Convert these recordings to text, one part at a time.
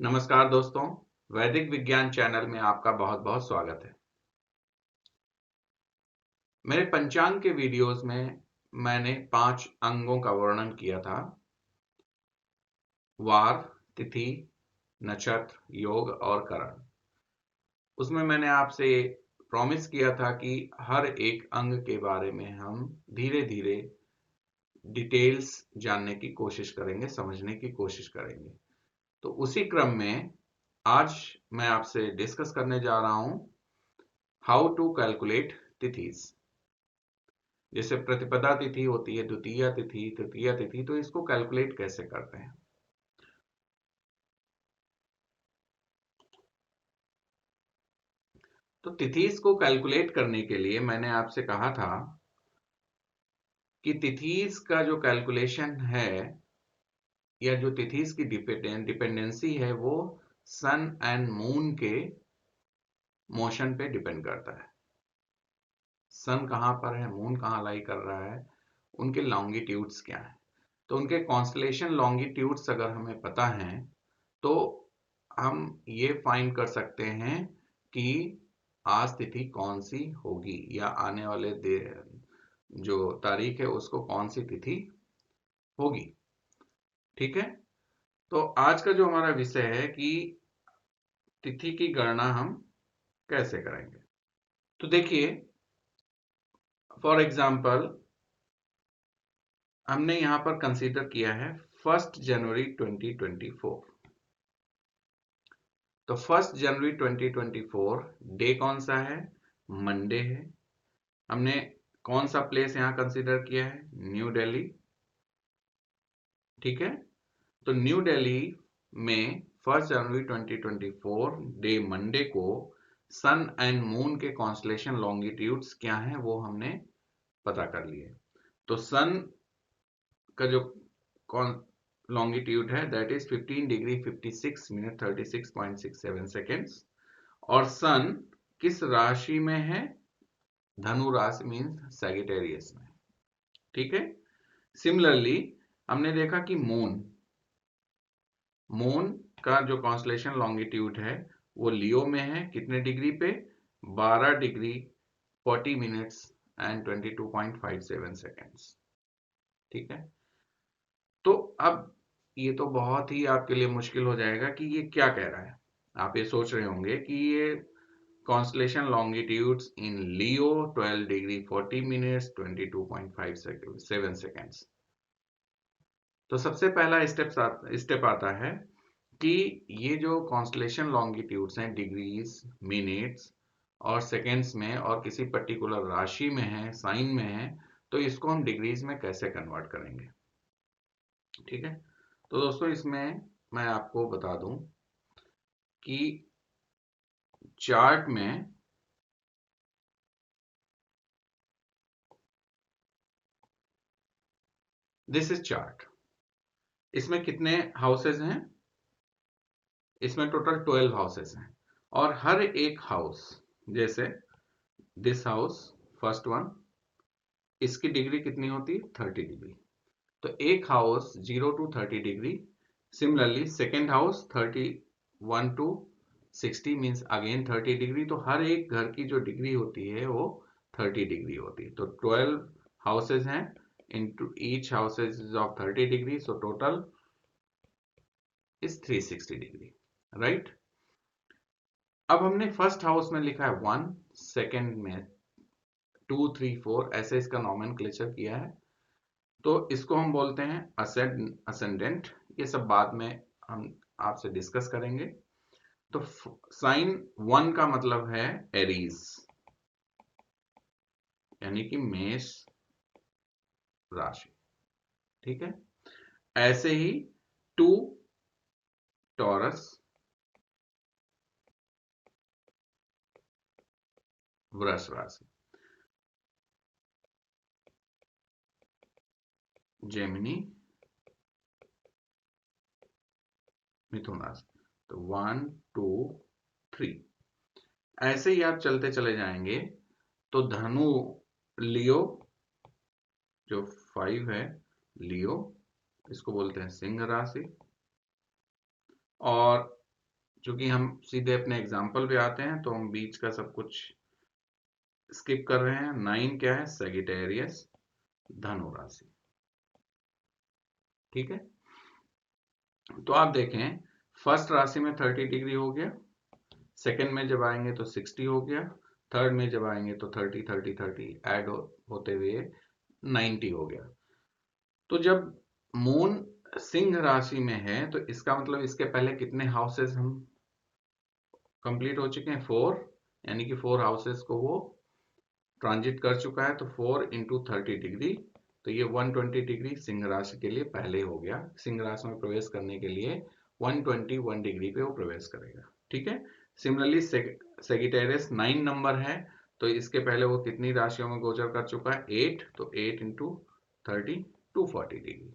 नमस्कार दोस्तों, वैदिक विज्ञान चैनल में आपका बहुत-बहुत स्वागत है। मेरे पंचांग के वीडियोस में मैंने 5 अंगों का वर्णन किया था। वार, तिथि, नक्षत्र, योग और करण। उसमें मैंने आपसे प्रॉमिस किया था कि हर एक अंग के बारे में हम धीरे-धीरे डिटेल्स जानने की कोशिश करेंगे, समझने की कोशिश करेंगे। तो उसी क्रम में आज मैं आपसे डिस्कस करने जा रहा हूं हाउ टू कैलकुलेट तिथिज। जैसे प्रतिपदा तिथि होती है, द्वितीया तिथि, तृतीया तिथि, तो इसको कैलकुलेट कैसे करते हैं। तो तिथिस को कैलकुलेट करने के लिए मैंने आपसे कहा था कि तिथिस का जो कैलकुलेशन है या जो तिथिस की डिपेंडेंसी है वो सन एंड मून के मोशन पे डिपेंड करता है। सन कहां पर है, मून कहां लाई कर रहा है, उनके लॉन्गिट्यूड्स क्या है। तो उनके कॉन्स्टलेशन लॉन्गिट्यूड्स अगर हमें पता है तो हम ये फाइंड कर सकते हैं कि आज तिथि कौन सी होगी या आने वाले जो तारीख है उसको कौन सी तिथि होगी। ठीक है, तो आज का जो हमारा विषय है कि तिथि की गणना हम कैसे करेंगे। तो देखिए, फॉर एग्जांपल हमने यहां पर कंसीडर किया है 1 जनवरी 2024। तो 1 जनवरी 2024 डे कौन सा है, मंडे है। हमने कौन सा प्लेस यहां कंसीडर किया है, न्यू दिल्ली। ठीक है, तो न्यू दिल्ली में 1 जनवरी 2024 डे मंडे को सन एंड मून के कॉन्स्टलेशन लॉन्गिट्यूड्स क्या हैं वो हमने पता कर लिए। तो सन का जो लॉन्गिट्यूड है that is 15 degree 56 minute 36.67 seconds. और सन किस राशि में है, धनु राशि मीन्स सैगिटेरियस में। ठीक है, सिमिलरली हमने देखा कि मून का जो कॉन्स्टलेशन लॉन्गिट्यूड है वो लियो में है, कितने डिग्री पे, 12 डिग्री 40 मिनट्स एंड 22.57 सेकेंड्स। ठीक है, तो अब ये तो बहुत ही आपके लिए मुश्किल हो जाएगा कि ये क्या कह रहा है। आप ये सोच रहे होंगे कि ये कॉन्स्टलेशन लॉन्गिट्यूड्स इन लियो 12 डिग्री 40 मिनट्स 22.57 सेकेंड्स। तो सबसे पहला स्टेप आता है कि ये जो कॉन्स्टलेशन लॉन्गिट्यूड्स हैं डिग्रीज, मिनट्स और सेकेंड्स में और किसी पर्टिकुलर राशि में है, साइन में है, तो इसको हम डिग्रीज में कैसे कन्वर्ट करेंगे। ठीक है, तो दोस्तों इसमें मैं आपको बता दूं कि चार्ट में दिस इज चार्ट। इसमें कितने हाउसेज हैं, इसमें टोटल 12 हाउसेज हैं और हर एक हाउस, जैसे दिस हाउस फर्स्ट वन, इसकी डिग्री कितनी होती, 30 डिग्री। तो एक house 0 to 30 degree. Similarly second house 31 to 60 means again 30 degree. तो हर एक घर की जो डिग्री होती है वो 30 डिग्री होती है। तो 12 हाउसेज हैं, into each houses is of 30 degree, so total is 360 degree, right. अब हमने फर्स्ट हाउस में लिखा है 1, सेकेंड में 2, 3, 4, ऐसे इसका नॉमेनक्लेचर किया है। तो इसको हम बोलते हैं असेंडेंट। ये सब बाद में हम आपसे डिस्कस करेंगे। तो साइन 1 का मतलब है एरीज, यानी कि मेष राशि। ठीक है, ऐसे ही 2 टॉरस, वृष राशि, जेमिनी, मिथुन राशि। तो 1, 2, 3 ऐसे ही आप चलते चले जाएंगे। तो धनु, लियो जो 5 है, लियो इसको बोलते हैं सिंह राशि। और चूंकि हम सीधे अपने एग्जाम्पल पे आते हैं तो हम बीच का सब कुछ स्किप कर रहे हैं। 9 क्या है? सेजिटेरियस धनु राशि। ठीक है, तो आप देखें फर्स्ट राशि में 30 डिग्री हो गया, सेकंड में जब आएंगे तो 60 हो गया, थर्ड में जब आएंगे तो 30 30 30 ऐड होते हुए 90 हो गया। तो जब मून सिंह राशि में है तो इसका मतलब इसके पहले कितने हाउसेस हम कंप्लीट हो चुके हैं? 4, यानी कि 4 हाउसेस को वो ट्रांजिट कर चुका है। तो 4 इंटू 30 डिग्री, तो ये 120 डिग्री सिंह राशि के लिए पहले हो गया। सिंह राशि में प्रवेश करने के लिए 121 डिग्री पे वो प्रवेश करेगा। ठीक है, सिमिलरली सेगिटेरियस 9 नंबर है, तो इसके पहले वो कितनी राशियों में गोचर कर चुका है? 8, तो 8 इंटू 30 240 डिग्री।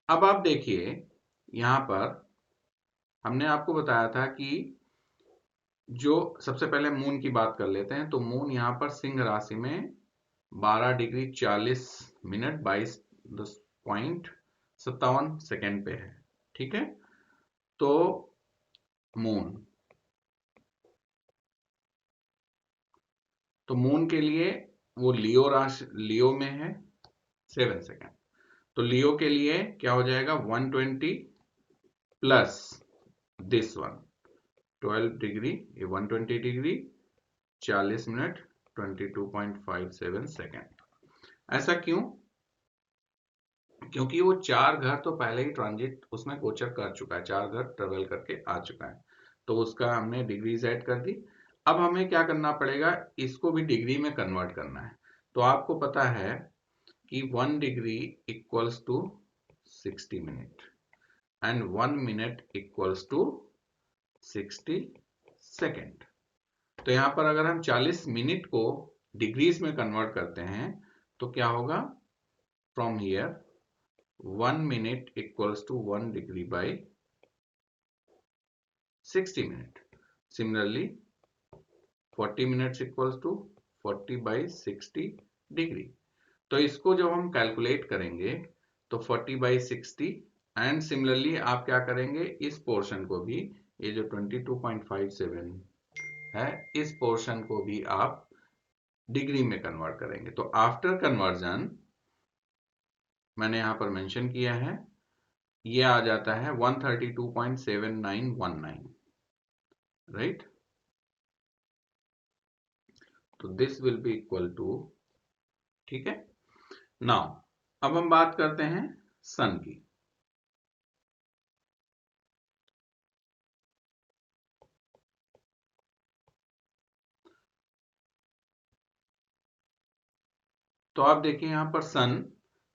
अब आप देखिए यहां पर हमने आपको बताया था कि जो सबसे पहले मून की बात कर लेते हैं, तो मून यहां पर सिंह राशि में 12 डिग्री 40 मिनट 22.57 सेकेंड पे है। ठीक है, तो मून के लिए वो लियो राशि, लियो में है 7 सेकेंड। तो लियो के लिए क्या हो जाएगा? 120 प्लस दिस वन 12 डिग्री, ये 120 डिग्री 40 मिनट 22.57 सेकेंड। ऐसा क्यों? क्योंकि वो 4 घर तो पहले ही ट्रांजिट उसमें गोचर कर चुका है, 4 घर ट्रेवल करके आ चुका है, तो उसका हमने डिग्रीज ऐड कर दी। अब हमें क्या करना पड़ेगा? इसको भी डिग्री में कन्वर्ट करना है। तो आपको पता है कि 1 degree equals to 60 minute and 1 minute equals to 60 second. तो यहां पर अगर हम 40 मिनट को डिग्रीज में कन्वर्ट करते हैं तो क्या होगा? From here 1 minute equals to 1 degree by 60 minute. Similarly, 40 minutes equals to 40 by 60 degree. तो इसको जब हम कैलकुलेट करेंगे तो 40 by 60 एंड सिमिलरली आप क्या करेंगे? इस पोर्शन को भी, ये जो 22.57 है, इस पोर्शन को भी आप डिग्री में कन्वर्ट करेंगे। तो आफ्टर कन्वर्जन मैंने यहां पर मेंशन किया है, ये आ जाता है 132.7919, राइट? तो this will be equal to, ठीक है। नाउ अब हम बात करते हैं सन की। तो आप देखिए यहां पर सन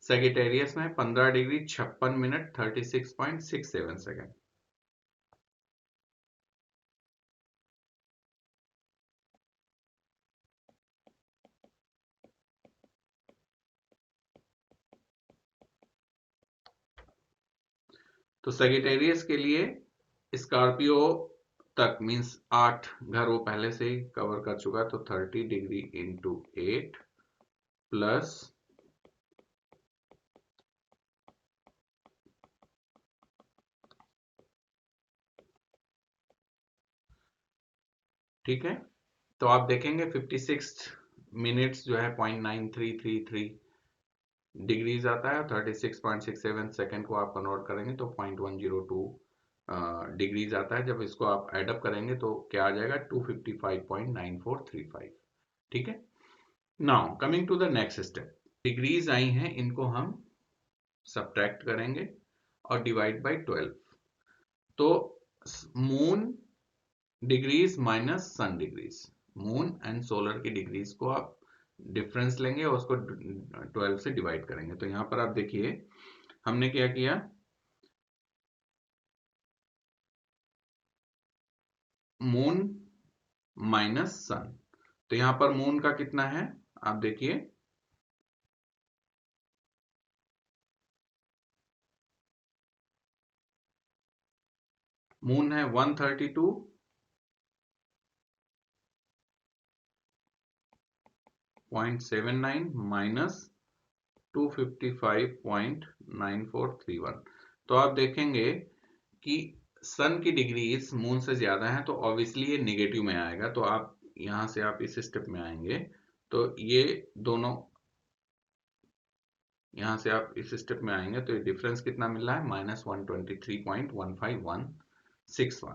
सेगिटेरियस में 15 डिग्री 56 मिनट 36.67 सेकेंड। तो सेगिटेरियस के लिए स्कॉर्पियो तक मींस 8 घर वो पहले से ही कवर कर चुका है, तो 30 डिग्री इंटू 8 प्लस ठीक है, तो आप देखेंगे 56 मिनट्स जो है 0.9333 डिग्रीज आता है, 36.67 सेकेंड को आप कन्वर्ट करेंगे तो 0.102 डिग्रीज आता है। जब इसको आप एडअप करेंगे तो क्या आ जाएगा? 255.9435। ठीक है, now coming to the next step. Degrees आई हैं, इनको हम सब्ट्रैक्ट करेंगे और डिवाइड बाय 12। तो moon degrees minus sun degrees, moon and solar की डिग्रीज को आप डिफरेंस लेंगे और उसको 12 से डिवाइड करेंगे। तो यहां पर आप देखिए हमने क्या किया, मून माइनस सन। तो यहां पर मून का कितना है आप देखिए, मून है 132.79 माइनस 255.9431। तो आप देखेंगे कि सन की डिग्रीज मून से ज्यादा है तो ऑब्वियसली ये नेगेटिव में आएगा। तो आप यहां से आप इस स्टेप में आएंगे तो ये दोनों, यहां से आप इस स्टेप में आएंगे तो ये डिफरेंस कितना मिल रहा है, -123.15161।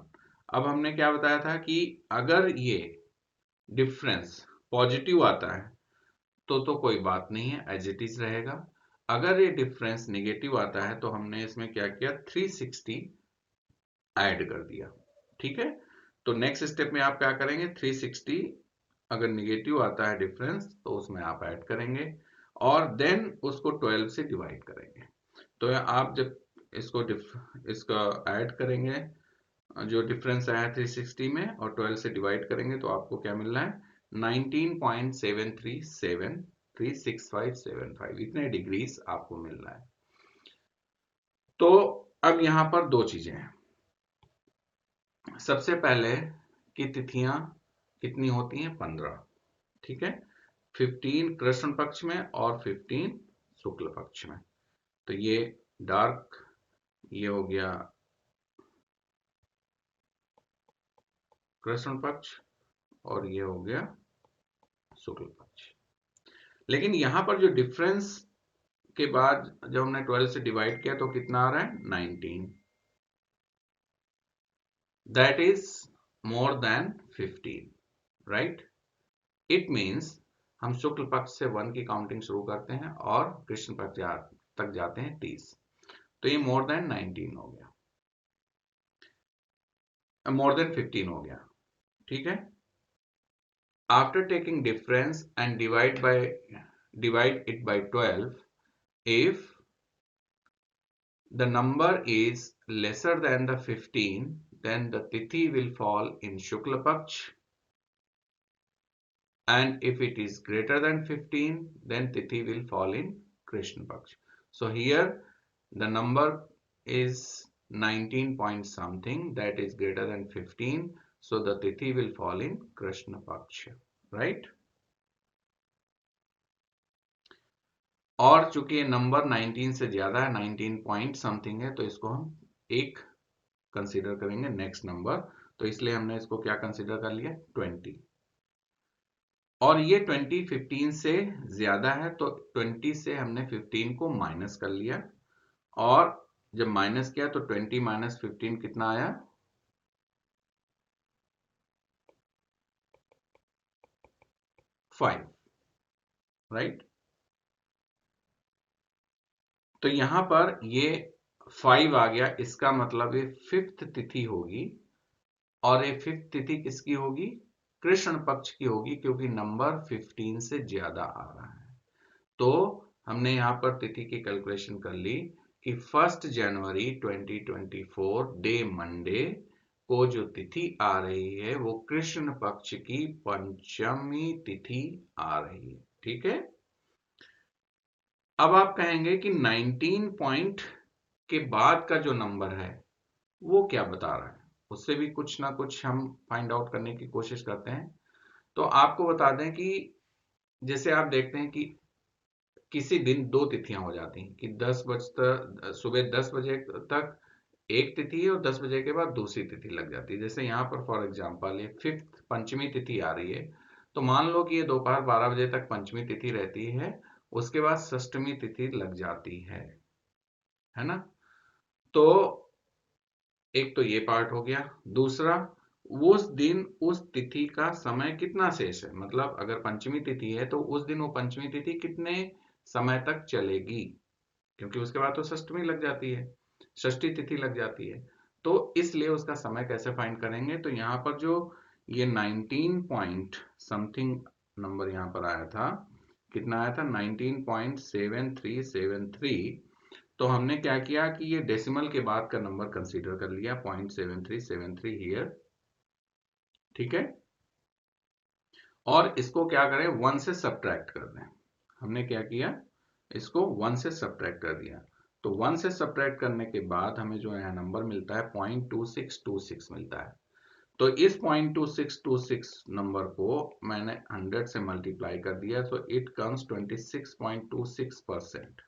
अब हमने क्या बताया था कि अगर ये डिफरेंस पॉजिटिव आता है तो कोई बात नहीं है, एज इट इज रहेगा। अगर ये डिफरेंस नेगेटिव आता है तो हमने इसमें क्या किया, 360 ऐड कर दिया। ठीक है, तो नेक्स्ट स्टेप में आप क्या करेंगे, 360 अगर निगेटिव आता है डिफरेंस तो उसमें आप ऐड करेंगे और देन उसको 12 से डिवाइड करेंगे। तो आप जब इसका ऐड करेंगे, जो डिफरेंस आया 360 में और 12 से डिवाइड करेंगे तो आपको क्या मिल रहा है, 19.73736575 इतने डिग्रीज आपको मिल रहा है। तो अब यहां पर दो चीजें हैं। सबसे पहले की तिथियां कितनी होती हैं, 15। ठीक है, 15 कृष्ण पक्ष में और 15 शुक्ल पक्ष में। तो ये डार्क, ये हो गया कृष्ण पक्ष और ये हो गया शुक्ल पक्ष। लेकिन यहां पर जो डिफरेंस के बाद जब हमने 12 से डिवाइड किया तो कितना आ रहा है, 19, that is more than 15, right. It means हम शुक्ल पक्ष से 1 की काउंटिंग शुरू करते हैं और कृष्ण पक्ष तक जाते हैं 30। तो ये मोर देन 19 हो गया, मोर देन 15 हो गया। ठीक है, after taking difference and divide it by 12, if the number is lesser than the 15, then the tithi will fall in Shukla Paksh, and if it is greater than 15, then tithi will fall in Krishna Paksh. So here the number is 19 point something, that is greater than 15, so the tithi will fall in Krishna Paksh, right? और चूंकि ये number 19 से ज्यादा है, 19 point something है, तो इसको हम एक कंसीडर करेंगे नेक्स्ट नंबर। तो इसलिए हमने इसको क्या कंसीडर कर लिया, 20। और ये 20 15 से ज्यादा है तो 20 से हमने 15 को माइनस कर लिया, और जब माइनस किया तो 20 माइनस 15 कितना आया, 5, राइट। तो यहां पर ये 5 आ गया, इसका मतलब ये 5th तिथि होगी, और ये 5th तिथि किसकी होगी, कृष्ण पक्ष की होगी, क्योंकि नंबर 15 से ज्यादा आ रहा है। तो हमने यहां पर तिथि की कैलकुलेशन कर ली कि 1 जनवरी 2024 डे मंडे को जो तिथि आ रही है वो कृष्ण पक्ष की पंचमी तिथि आ रही है। ठीक है, अब आप कहेंगे कि 19 पॉइंट के बाद का जो नंबर है वो क्या बता रहा है, उससे भी कुछ ना कुछ हम फाइंड आउट करने की कोशिश करते हैं। तो आपको बता दें कि जैसे आप देखते हैं कि किसी दिन दो तिथियां हो जाती हैं कि 10 बजे सुबह 10 बजे तक एक तिथि है और 10 बजे के बाद दूसरी तिथि लग जाती है। जैसे यहाँ पर फॉर एग्जांपल ये 5th पंचमी तिथि आ रही है, तो मान लो कि ये दोपहर 12 बजे तक पंचमी तिथि रहती है, उसके बाद षष्टमी तिथि लग जाती है ना। तो एक तो ये पार्ट हो गया। दूसरा, उस दिन उस तिथि का समय कितना शेष है, मतलब अगर पंचमी तिथि है तो उस दिन वो पंचमी तिथि कितने समय तक चलेगी, क्योंकि उसके बाद तो षष्टमी लग जाती है, षष्ठी तिथि लग जाती है। तो इसलिए उसका समय कैसे फाइंड करेंगे, तो यहाँ पर जो ये 19 पॉइंट समथिंग नंबर यहाँ पर आया था, कितना आया था, 19.7373। तो हमने क्या किया कि ये डेसिमल के बाद का नंबर कंसीडर कर लिया, 0.7373 हियर। ठीक है, और इसको क्या करें, 1 से सब्ट्रैक्ट कर दें। हमने क्या किया, इसको 1 से सब्ट्रैक्ट कर दिया। तो 1 से सब्ट्रैक्ट करने के बाद हमें जो है नंबर मिलता है 0.2626 मिलता है। तो इस 0.2626 नंबर को मैंने 100 से मल्टीप्लाई कर दिया, तो इट कम्स 26.26%।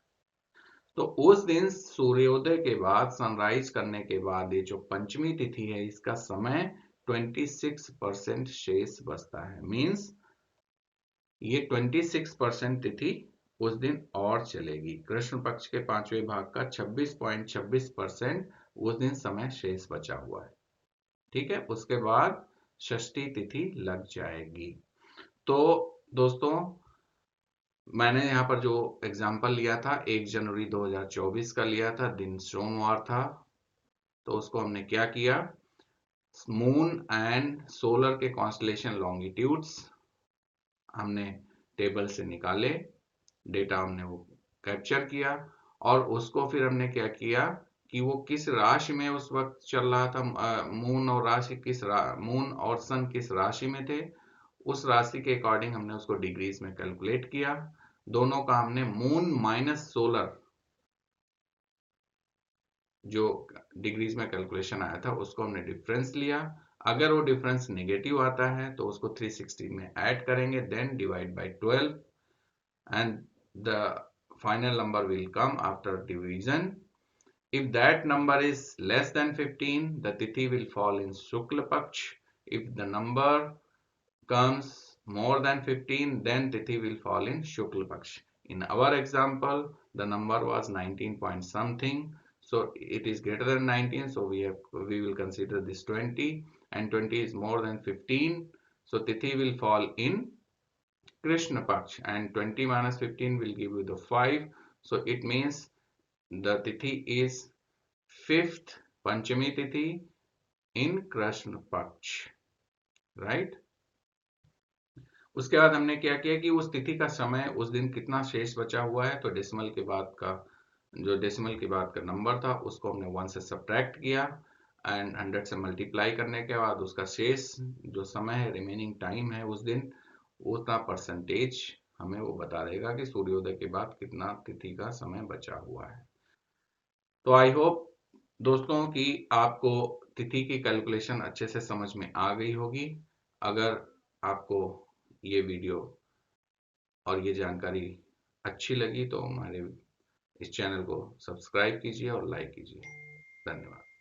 तो उस दिन सूर्योदय के बाद, सनराइज करने के बाद, ये जो पंचमी तिथि है इसका समय 26% शेष बचता है। मींस ये 26% तिथि उस दिन और चलेगी। कृष्ण पक्ष के 5वें भाग का 26.26% उस दिन समय शेष बचा हुआ है। ठीक है, उसके बाद षष्ठी तिथि लग जाएगी। तो दोस्तों, मैंने यहाँ पर जो एग्जाम्पल लिया था 1 जनवरी 2024 का लिया था, दिन सोमवार था। तो उसको हमने क्या किया, मून एंड सोलर के कॉन्स्टलेशन लॉन्गिट्यूड्स हमने टेबल से निकाले, डेटा हमने वो कैप्चर किया, और उसको फिर हमने क्या किया कि वो किस राशि में उस वक्त चल रहा था, मून और राशि मून और सन किस राशि में थे, उस राशि के अकॉर्डिंग हमने उसको डिग्रीज में कैलकुलेट किया। दोनों का हमने मून माइनस सोलर जो डिग्रीज में कैलकुलेशन आया था उसको हमने डिफरेंस लिया। अगर वो डिफरेंस नेगेटिव आता है तो उसको 360 में ऐड करेंगे, then divide by 12 and the final number will come after division. If that number is less than 15, the tithi will fall in Shukla Paksh. If the number comes more than 15, then tithi will fall in Shukla Paksh. In our example, the number was 19 point something, so it is greater than 19, so we will consider this 20, and 20 is more than 15, so tithi will fall in Krishna Paksh, and 20 minus 15 will give you the 5. So it means the tithi is 5th Panchami tithi in Krishna Paksh, right? उसके बाद हमने क्या किया कि उस तिथि का समय उस दिन कितना शेष बचा हुआ है, तो डेसिमल के बाद का जो डेसिमल के बाद का नंबर था उसको हमने 1 से सब्ट्रैक्ट किया, एंड 100 से मल्टीप्लाई करने के बाद उसका शेष जो समय है, रिमेनिंग टाइम है उस दिन, उतना परसेंटेज हमें वो बता देगा कि सूर्योदय के बाद कितना तिथि का समय बचा हुआ है। तो आई होप दोस्तों कि आपको तिथि की कैलकुलेशन अच्छे से समझ में आ गई होगी। अगर आपको ये वीडियो और ये जानकारी अच्छी लगी तो हमारे इस चैनल को सब्सक्राइब कीजिए और लाइक कीजिए। धन्यवाद।